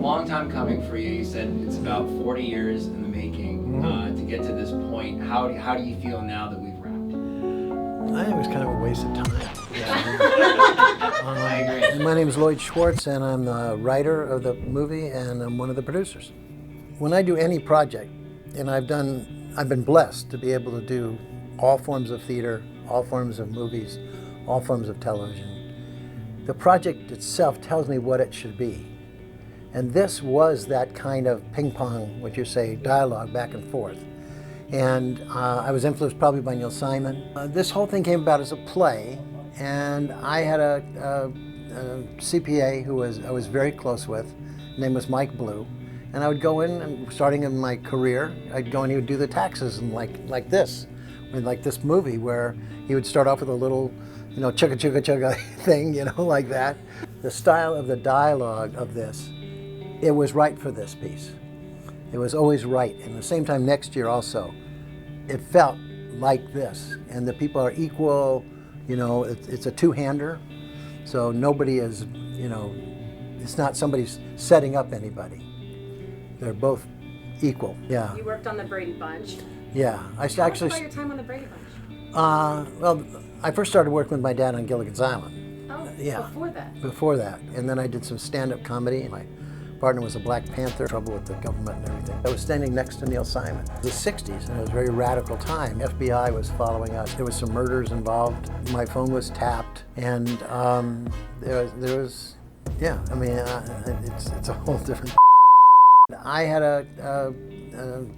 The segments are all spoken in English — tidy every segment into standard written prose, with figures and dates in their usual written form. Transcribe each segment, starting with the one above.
long time coming for you. You said it's about 40 years in the making to get to this point. How do you feel now that we've wrapped? I think it was kind of a waste of time. I agree. My name is Lloyd Schwartz, and I'm the writer of the movie, and I'm one of the producers. When I do any project, and I've been blessed to be able to do all forms of theater, all forms of movies, all forms of television. The project itself tells me what it should be. And this was that kind of ping pong, what you say, dialogue back and forth. And I was influenced probably by Neil Simon. This whole thing came about as a play, and I had a CPA who I was very close with. His name was Mike Blue. And I would go in, and starting in my career, I'd go and he would do the taxes, and like this movie where he would start off with a little, chugga chugga chugga thing, like that. The style of the dialogue of this, it was right for this piece. It was always right. And at the same time next year also, it felt like this. And the people are equal, it's a two-hander. So nobody is, it's not somebody's setting up anybody. They're both equal. Yeah. You worked on the Brady Bunch. Yeah. Tell us about your time on the Brady Bunch. Well, I first started working with my dad on Gilligan's Island. Oh, yeah. Before that? Before that. And then I did some stand-up comedy. My partner was a Black Panther, trouble with the government and everything. I was standing next to Neil Simon. It was the 60s, and it was a very radical time. FBI was following us. There was some murders involved. My phone was tapped, and there was, yeah, I mean, it's a whole different. I had a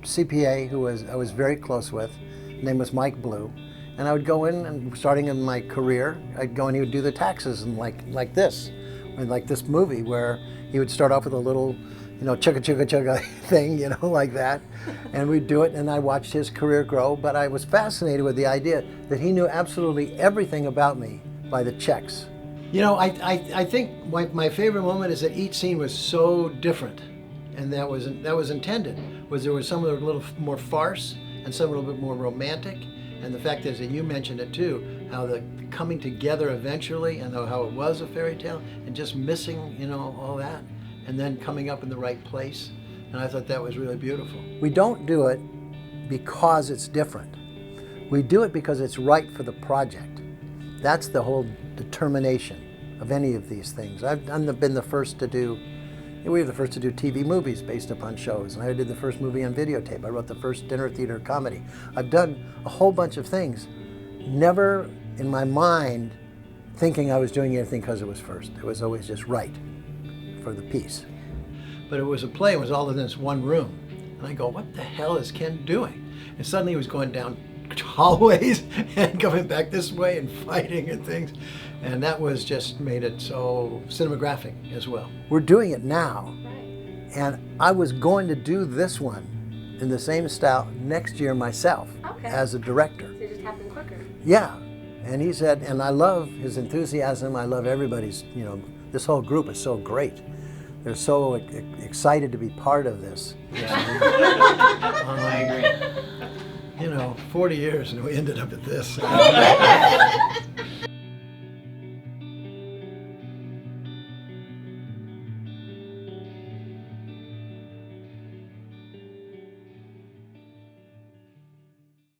CPA who I was very close with. His name was Mike Blue. And I would go in, and starting in my career, I'd go and he would do the taxes, and like this movie where he would start off with a little, chugga chugga chugga thing, like that. And we'd do it, and I watched his career grow. But I was fascinated with the idea that he knew absolutely everything about me by the checks. I think my favorite moment is that each scene was so different. And that was intended. There was some that were a little more farce and some a little bit more romantic. And the fact is that you mentioned it too, how the coming together eventually, and how it was a fairy tale, and just missing, all that, and then coming up in the right place. And I thought that was really beautiful. We don't do it because it's different. We do it because it's right for the project. That's the whole determination of any of these things. I've been the first to do. We were the first to do TV movies based upon shows, and I did the first movie on videotape. I wrote the first dinner theater comedy. I've done a whole bunch of things, never in my mind thinking I was doing anything because it was first. It was always just right for the piece. But it was a play, it was all in this one room. And I go, what the hell is Ken doing? And suddenly he was going down hallways and coming back this way and fighting and things. And that was just made it so cinematographic as well. We're doing it now. Right. And I was going to do this one in the same style next year myself as a director. So it just happened quicker. Yeah. And he said, and I love his enthusiasm. I love everybody's, this whole group is so great. They're so excited to be part of this. I agree. 40 years and we ended up at this.